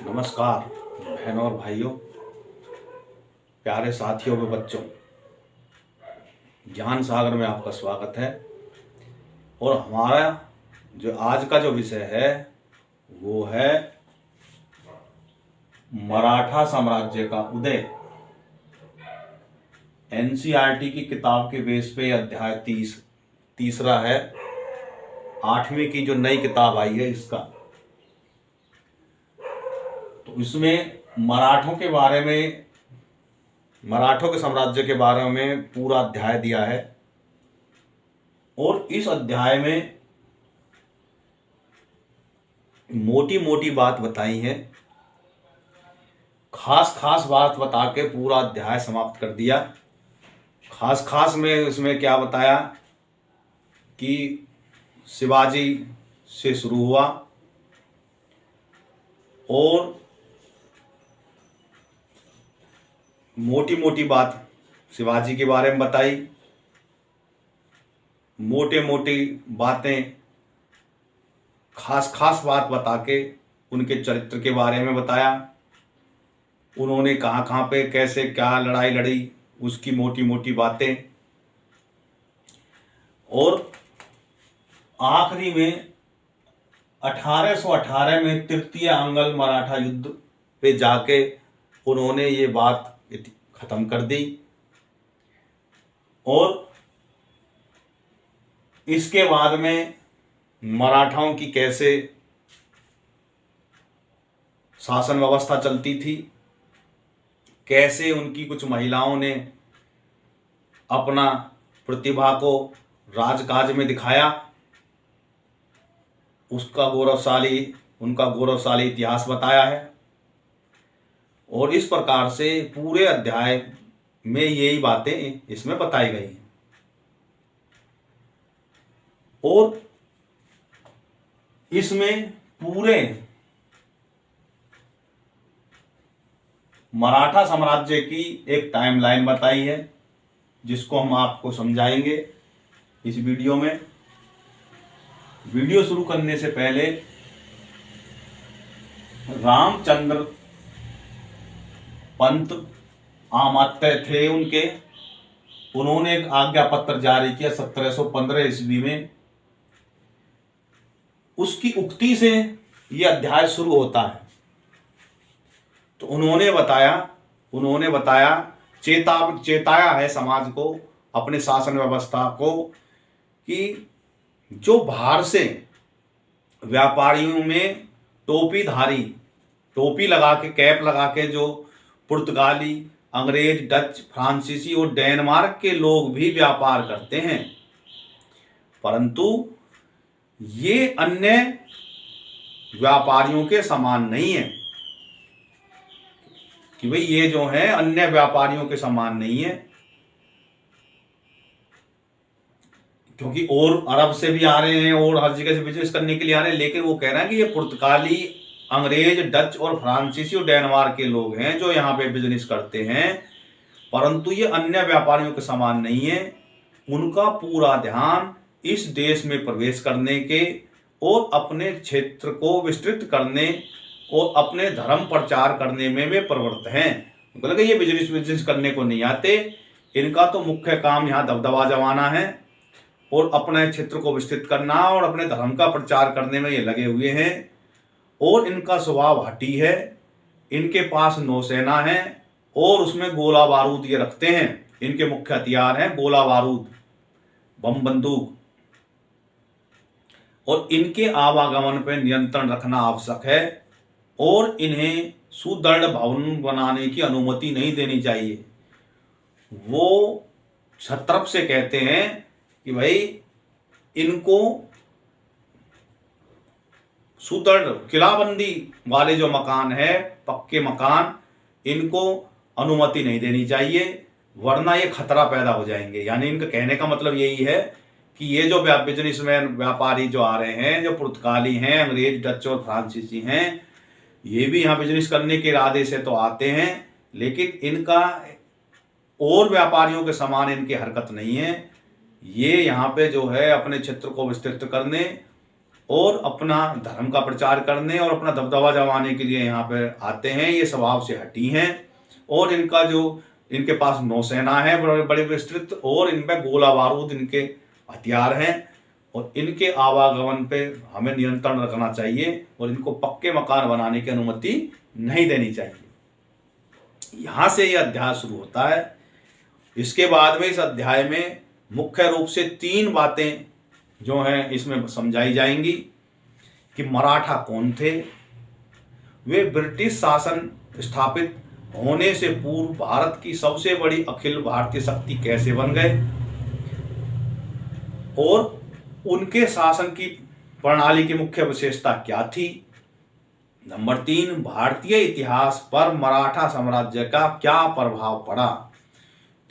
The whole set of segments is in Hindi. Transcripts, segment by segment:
नमस्कार बहनों और भाइयों, प्यारे साथियों व बच्चों। ज्ञान सागर में आपका स्वागत है। और हमारा जो आज का जो विषय है वो है मराठा साम्राज्य का उदय। एनसीईआरटी की किताब के बेस पे अध्याय तीसरा है, 8वीं की जो नई किताब आई है इसका। तो इसमें मराठों के बारे में, मराठों के साम्राज्य के बारे में पूरा अध्याय दिया है। और इस अध्याय में मोटी मोटी बात बताई है, खास खास बात बता के पूरा अध्याय समाप्त कर दिया। खास खास में इसमें क्या बताया कि शिवाजी से शुरू हुआ और मोटी मोटी बात शिवाजी के बारे में बताई, मोटे मोटी बातें खास खास बात बता के उनके चरित्र के बारे में बताया। उन्होंने कहाँ कहाँ पे कैसे क्या लड़ाई लड़ी उसकी मोटी मोटी बातें। और आखिरी में 1818 में तृतीय अंगल मराठा युद्ध पे जाके उन्होंने ये बात खत्म कर दी। और इसके बाद में मराठाओं की कैसे शासन व्यवस्था चलती थी, कैसे उनकी कुछ महिलाओं ने अपना प्रतिभा को राजकाज में दिखाया, उनका गौरवशाली इतिहास बताया है। और इस प्रकार से पूरे अध्याय में यही बातें इसमें बताई गई हैं। और इसमें पूरे मराठा साम्राज्य की एक टाइमलाइन बताई है, जिसको हम आपको समझाएंगे इस वीडियो में। वीडियो शुरू करने से पहले रामचंद्र पंत आमात्य थे उन्होंने एक आज्ञा पत्र जारी किया 1715 ईस्वी में। उसकी उक्ति से यह अध्याय शुरू होता है। तो उन्होंने बताया चेताया है समाज को, अपने शासन व्यवस्था को, कि जो बाहर से व्यापारियों में टोपी लगा के, कैप लगा के जो पुर्तगाली, अंग्रेज, डच, फ्रांसीसी और डेनमार्क के लोग भी व्यापार करते हैं, परंतु ये अन्य व्यापारियों के समान नहीं है। कि भाई ये जो है अन्य व्यापारियों के समान नहीं है, क्योंकि और अरब से भी आ रहे हैं और हर जगह से बिजनेस करने के लिए आ रहे हैं। लेकिन वो कह रहे हैं कि ये पुर्तगाली, अंग्रेज, डच और फ्रांसीसी और डेनमार्क के लोग हैं जो यहाँ पे बिजनेस करते हैं, परंतु ये अन्य व्यापारियों के समान नहीं है। उनका पूरा ध्यान इस देश में प्रवेश करने के और अपने क्षेत्र को विस्तृत करने और अपने धर्म प्रचार करने में वे प्रवृत्त हैं। उनको लगा ये बिजनेस करने को नहीं आते, इनका तो मुख्य काम यहाँ दबदबा जमाना है और अपने क्षेत्र को विस्तृत करना और अपने धर्म का प्रचार करने में ये लगे हुए हैं। और इनका स्वभाव हठी है, इनके पास नौसेना है और उसमें गोला बारूद ये रखते हैं। इनके मुख्य हथियार हैं गोला बारूद, बम बंदूक। और इनके आवागमन पर नियंत्रण रखना आवश्यक है और इन्हें सुदृढ़ भवन बनाने की अनुमति नहीं देनी चाहिए। वो छत्रप से कहते हैं कि भाई इनको सुदृढ़ किलाबंदी वाले जो मकान है, पक्के मकान, इनको अनुमति नहीं देनी चाहिए, वरना ये खतरा पैदा हो जाएंगे। यानी इनका कहने का मतलब यही है कि ये जो बिजनेसमैन, व्यापारी जो आ रहे हैं, जो पुर्तगाली हैं, अंग्रेज, डच और फ्रांसीसी हैं, ये भी यहाँ बिजनेस करने के इरादे से तो आते हैं, लेकिन इनका और व्यापारियों के समान इनकी हरकत नहीं है। ये यहाँ पे जो है अपने क्षेत्र को विस्तृत करने और अपना धर्म का प्रचार करने और अपना दबदबा जमाने के लिए यहाँ पे आते हैं। ये स्वभाव से हटी हैं और इनका जो इनके पास नौसेना है बड़े बड़े विस्तृत, और इनमें गोला बारूद इनके हथियार हैं, और इनके आवागमन पे हमें नियंत्रण रखना चाहिए और इनको पक्के मकान बनाने की अनुमति नहीं देनी चाहिए। यहाँ से यह अध्याय शुरू होता है। इसके बाद में इस अध्याय में मुख्य रूप से 3 बातें जो हैं इसमें समझाई जाएंगी कि मराठा कौन थे, वे ब्रिटिश शासन स्थापित होने से पूर्व भारत की सबसे बड़ी अखिल भारतीय शक्ति कैसे बन गए, और उनके शासन की प्रणाली की मुख्य विशेषता क्या थी। नंबर 3, भारतीय इतिहास पर मराठा साम्राज्य का क्या प्रभाव पड़ा।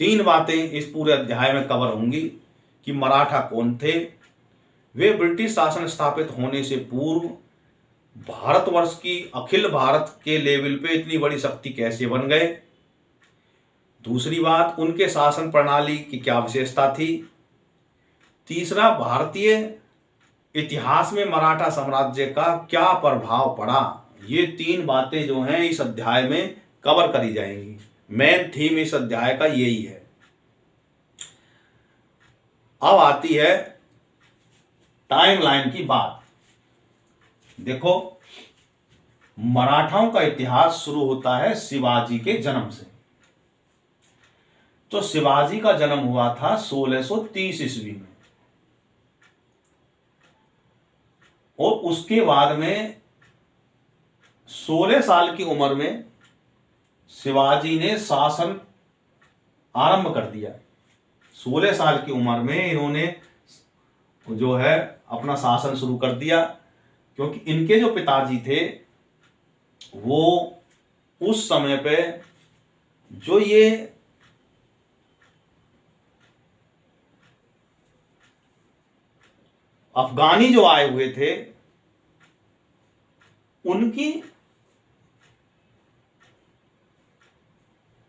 3 बातें इस पूरे अध्याय में कवर होंगी कि मराठा कौन थे, वे ब्रिटिश शासन स्थापित होने से पूर्व भारतवर्ष की अखिल भारत के लेवल पे इतनी बड़ी शक्ति कैसे बन गए। दूसरी बात, उनके शासन प्रणाली की क्या विशेषता थी। तीसरा, भारतीय इतिहास में मराठा साम्राज्य का क्या प्रभाव पड़ा। ये 3 बातें जो हैं इस अध्याय में कवर करी जाएंगी। मेन थीम इस अध्याय का यही है। अब आती है टाइमलाइन की बात। देखो, मराठाओं का इतिहास शुरू होता है शिवाजी के जन्म से। तो शिवाजी का जन्म हुआ था 1630 ईस्वी में, और उसके बाद में 16 साल की उम्र में शिवाजी ने शासन आरंभ कर दिया। 16 साल की उम्र में इन्होंने जो है अपना शासन शुरू कर दिया, क्योंकि इनके जो पिताजी थे वो उस समय पे जो ये अफगानी जो आए हुए थे उनकी,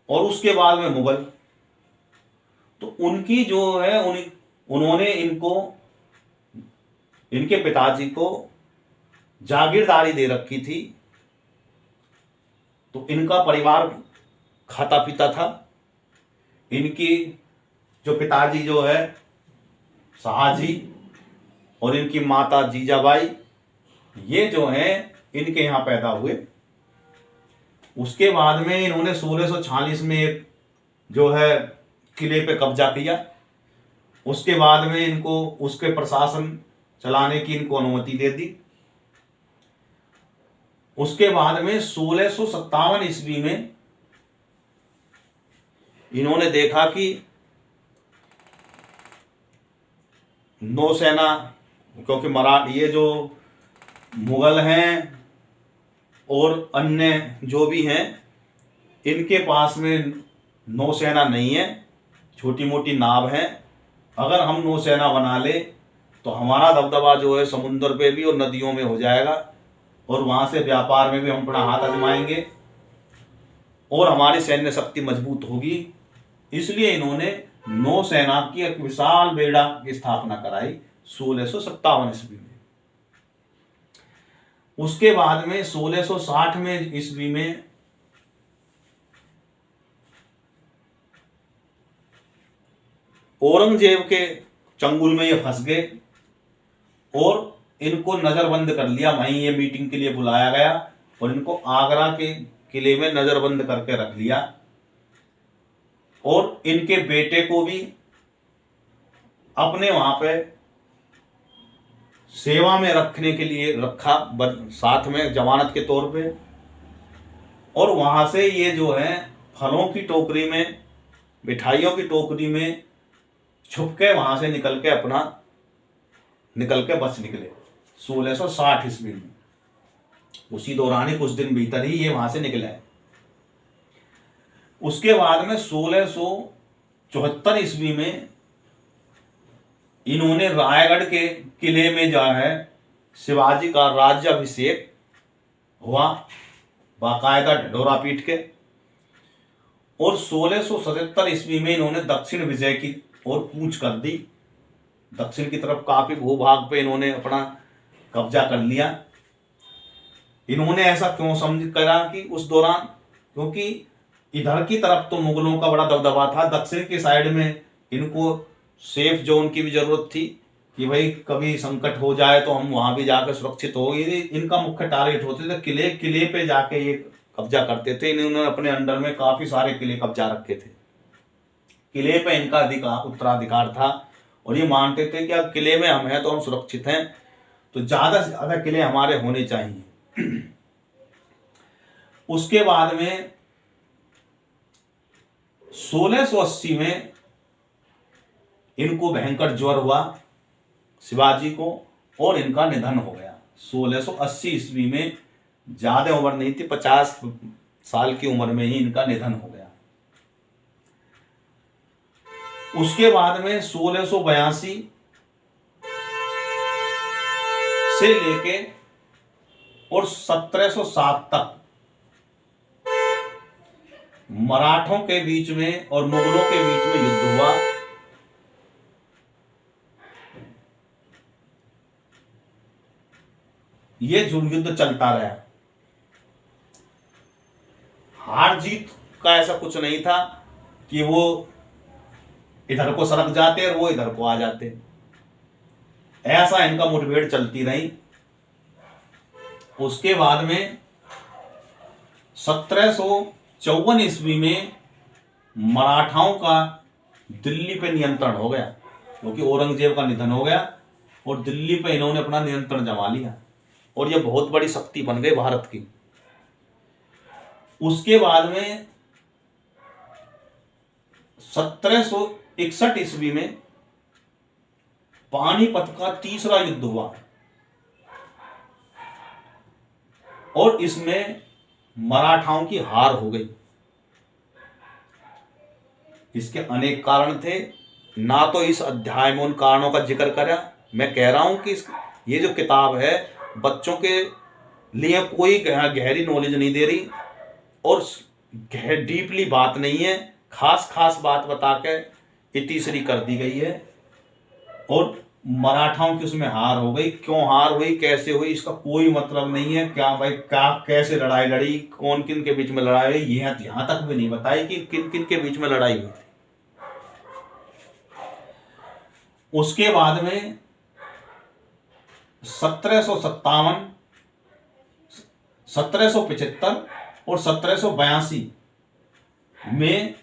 और उसके बाद में मुगल, तो उनकी जो है उन्होंने इनके पिताजी को जागीरदारी दे रखी थी। तो इनका परिवार खाता पीता था। इनकी जो पिताजी जो है शाहजी और इनकी माता जीजाबाई, ये जो हैं इनके यहाँ पैदा हुए। उसके बाद में इन्होंने 1646 में एक जो है किले पे कब्जा किया। उसके बाद में इनको उसके प्रशासन चलाने की इनको अनुमति दे दी। उसके बाद में 1657 ईस्वी में इन्होंने देखा कि नौसेना, क्योंकि ये जो मुगल हैं और अन्य जो भी हैं इनके पास में नौसेना नहीं है, छोटी मोटी नाव है। अगर हम नौसेना बना ले तो हमारा दबदबा जो है समुद्र पे भी और नदियों में हो जाएगा, और वहां से व्यापार में भी हम अपना हाथ आजमाएंगे और हमारी सैन्य शक्ति मजबूत होगी। इसलिए इन्होंने नौसेना की एक विशाल बेड़ा की स्थापना कराई 1657 ईस्वी में। उसके बाद में 1660 में ईस्वी में औरंगजेब के चंगुल में ये फंस गए और इनको नजरबंद कर लिया। वहीं ये मीटिंग के लिए बुलाया गया और इनको आगरा के किले में नजरबंद करके रख लिया, और इनके बेटे को भी अपने वहां पे सेवा में रखने के लिए रखा, साथ में जमानत के तौर पे। और वहां से ये जो है फलों की टोकरी में, मिठाइयों की टोकरी में छुप के वहां से निकल के बच निकले 1660 ईस्वी में। उसी दौरान ही कुछ दिन भीतर ही ये वहां से निकले। उसके बाद में 1674 ईस्वी में इन्होंने रायगढ़ के किले में जो है शिवाजी का राज्याभिषेक हुआ, बाकायदा ढिंढोरा पीट के। और 1677 ईस्वी में इन्होंने दक्षिण विजय की ओर कूच कर दी। दक्षिण की तरफ काफी भूभाग पे इन्होंने अपना कब्जा कर लिया। इन्होंने ऐसा क्यों समझ करा कि उस दौरान, क्योंकि इधर की तरफ तो मुगलों का बड़ा दबदबा था, दक्षिण की साइड में इनको सेफ जोन की भी जरूरत थी कि भाई कभी संकट हो जाए तो हम वहां भी जाकर सुरक्षित हो। ये इनका मुख्य टारगेट होते थे, किले किले पे जाके ये कब्जा करते थे। इन्होंने अपने अंडर में काफी सारे किले कब्जा रखे थे, किले पे इनका उत्तराधिकार था और ये मानते थे कि अब किले में हम हैं तो हम सुरक्षित हैं, तो ज्यादा से ज्यादा किले हमारे होने चाहिए। उसके बाद में 1680 में इनको भयंकर ज्वर हुआ शिवाजी को और इनका निधन हो गया। 1680 ईस्वी में, ज्यादा उम्र नहीं थी, 50 साल की उम्र में ही इनका निधन हो गया। उसके बाद में 1682 से लेके और 1707 तक मराठों के बीच में और मुगलों के बीच में युद्ध हुआ। ये युद्ध चलता रहा। हार जीत का ऐसा कुछ नहीं था कि वो इधर को सरक जाते और वो इधर को आ जाते, ऐसा इनका मुठभेड़ चलती रही। उसके बाद में 1754 ईस्वी में मराठाओं का दिल्ली पे नियंत्रण हो गया, क्योंकि औरंगजेब का निधन हो गया और दिल्ली पे इन्होंने अपना नियंत्रण जमा लिया और ये बहुत बड़ी शक्ति बन गई भारत की। उसके बाद में 1761 ईस्वी में पानीपत का तीसरा युद्ध हुआ और इसमें मराठाओं की हार हो गई। इसके अनेक कारण थे, ना तो इस अध्याय में उन कारणों का जिक्र करा। मैं कह रहा हूं कि ये जो किताब है बच्चों के लिए कोई गहरी नॉलेज नहीं दे रही और डीपली बात नहीं है, खास खास बात बता के इतिश्री कर दी गई है। और मराठाओं की उसमें हार हो गई, क्यों हार हुई, कैसे हुई, इसका कोई मतलब नहीं है। क्या भाई क्या कैसे लड़ाई लड़ी, कौन किन के बीच में लड़ाई हुई, यहां तक भी नहीं बताई कि किन किन के बीच में लड़ाई हुई थी। उसके बाद में 1757, 1775 और 1782 में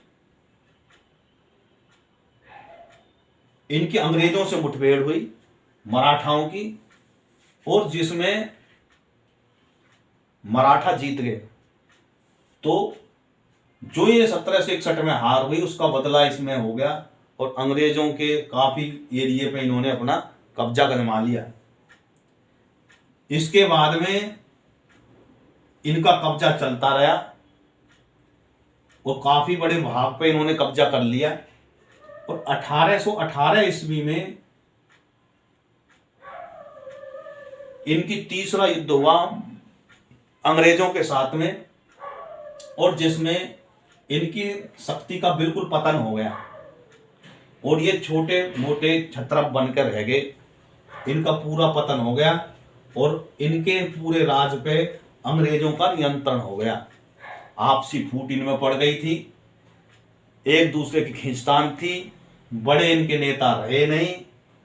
इनकी अंग्रेजों से मुठभेड़ हुई मराठाओं की, और जिसमें मराठा जीत गए। तो जो ये 1761 में हार हुई उसका बदला इसमें हो गया और अंग्रेजों के काफी एरिया पे इन्होंने अपना कब्जा जमा लिया। इसके बाद में इनका कब्जा चलता रहा और काफी बड़े भाग पे इन्होंने कब्जा कर लिया। और 1818 ईस्वी में इनकी तीसरा युद्ध हुआ अंग्रेजों के साथ में, और जिसमें इनकी शक्ति का बिल्कुल पतन हो गया और ये छोटे मोटे छत्रप बनकर रह गए। इनका पूरा पतन हो गया और इनके पूरे राज पे अंग्रेजों का नियंत्रण हो गया। आपसी फूट इनमें पड़ गई थी, एक दूसरे की खींचतान थी, बड़े इनके नेता रहे नहीं।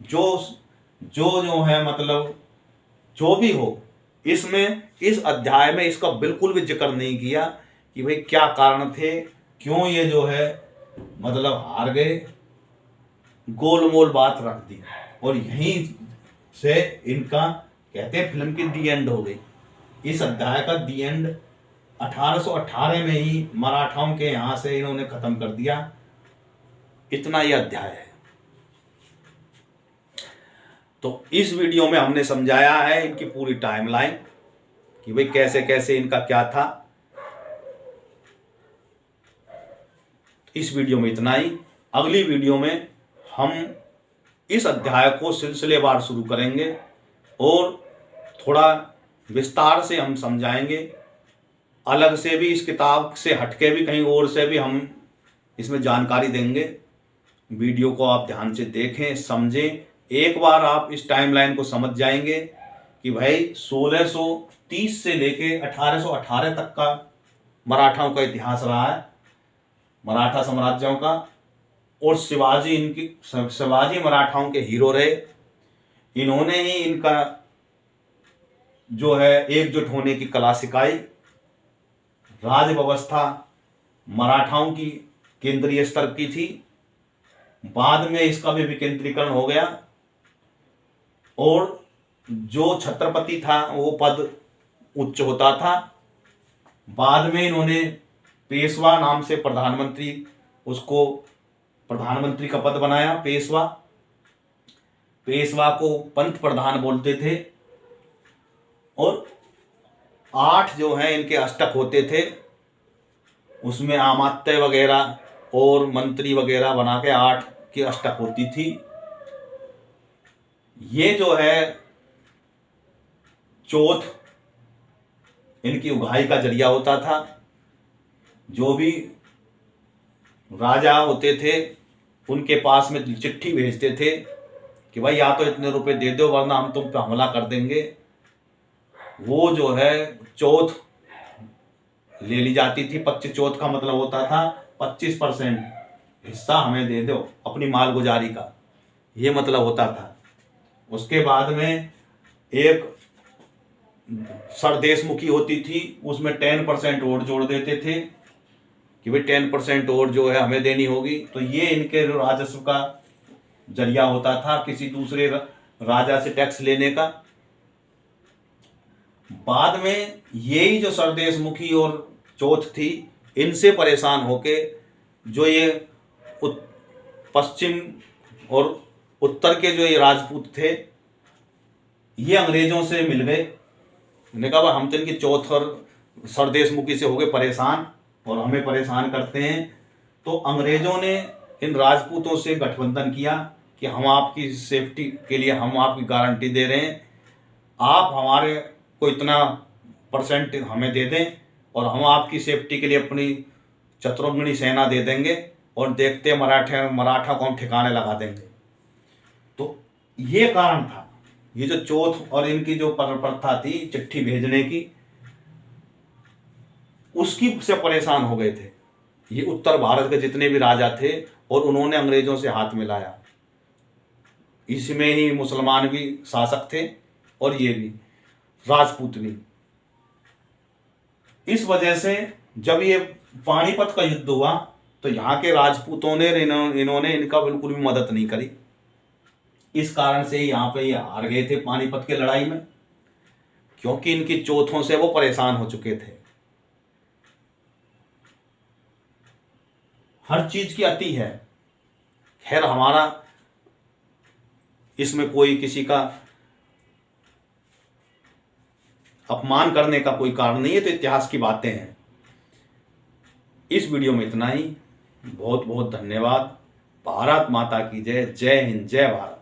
जो है मतलब जो भी हो, इसमें इस अध्याय में इसका बिल्कुल भी जिक्र नहीं किया कि भाई क्या कारण थे, क्यों ये जो है मतलब हार गए। गोलमोल बात रख दी और यहीं से इनका कहते हैं फिल्म की दी एंड हो गई। इस अध्याय का दी एंड 1818 में ही मराठाओं के यहां से इन्होंने खत्म कर दिया। इतना ही अध्याय है। तो इस वीडियो में हमने समझाया है इनकी पूरी टाइमलाइन कि भाई कैसे कैसे इनका क्या था। इस वीडियो में इतना ही। अगली वीडियो में हम इस अध्याय को सिलसिलेवार शुरू करेंगे और थोड़ा विस्तार से हम समझाएंगे। अलग से भी इस किताब से हटके भी कहीं और से भी हम इसमें जानकारी देंगे। वीडियो को आप ध्यान से देखें, समझें। एक बार आप इस टाइमलाइन को समझ जाएंगे कि कि भाई 1630 से लेके 1818 तक का मराठाओं का इतिहास रहा है, मराठा साम्राज्यों का। और शिवाजी मराठाओं के हीरो रहे। इन्होंने ही इनका जो है एकजुट होने की कला सिखाई। राज व्यवस्था मराठाओं की केंद्रीय स्तर की थी, बाद में इसका भी विकेंद्रीकरण हो गया। और जो छत्रपति था वो पद उच्च होता था। बाद में इन्होंने पेशवा नाम से प्रधानमंत्री का पद बनाया। पेशवा को पंत प्रधान बोलते थे। और 8 जो हैं इनके अष्टक होते थे, उसमें आमात्य वगैरह और मंत्री वगैरह बना के 8 की अष्टक होती थी। ये जो है चौथ इनकी उगाही का जरिया होता था। जो भी राजा होते थे उनके पास में चिट्ठी भेजते थे कि भाई या तो इतने रुपए दे दो वरना हम तुम पे हमला कर देंगे। वो जो है चौथ ले ली जाती थी। 25 चौथ का मतलब होता था 25% हिस्सा हमें दे दो अपनी मालगुजारी का, ये मतलब होता था। उसके बाद में एक सरदेशमुखी होती थी, उसमें 10% और जोड़ देते थे कि भाई 10% और जो है हमें देनी होगी। तो ये इनके राजस्व का जरिया होता था किसी दूसरे राजा से टैक्स लेने का। बाद में यही जो सरदेशमुखी और चौथ थी, इनसे परेशान होके जो ये पश्चिम और उत्तर के जो ये राजपूत थे, ये अंग्रेजों से मिल गए। उन्होंने कहा हम तो इनकी चौथ और सरदेशमुखी से हो गए परेशान और हमें परेशान करते हैं। तो अंग्रेजों ने इन राजपूतों से गठबंधन किया कि हम आपकी सेफ्टी के लिए हम आपकी गारंटी दे रहे हैं, आप हमारे को इतना % हमें दे दें और हम आपकी सेफ्टी के लिए अपनी चतुरंगनी सेना दे देंगे और देखते मराठा को हम ठिकाने लगा देंगे। तो ये कारण था, ये जो चौथ और इनकी जो प्रथा थी चिट्ठी भेजने की, उसकी से परेशान हो गए थे ये उत्तर भारत के जितने भी राजा थे और उन्होंने अंग्रेजों से हाथ मिलाया। इसमें ही मुसलमान भी शासक थे और ये भी राजपूत भी। इस वजह से जब ये पानीपत का युद्ध हुआ तो यहाँ के राजपूतों ने इन्होंने इनका बिल्कुल भी मदद नहीं करी। इस कारण से यहाँ पे ये हार गए थे पानीपत की लड़ाई में, क्योंकि इनकी चौथों से वो परेशान हो चुके थे। हर चीज की अति है। खैर हमारा इसमें कोई किसी का अपमान करने का कोई कारण नहीं है, तो इतिहास की बातें हैं। इस वीडियो में इतना ही। बहुत बहुत धन्यवाद। भारत माता की जय। जय हिंद, जय भारत।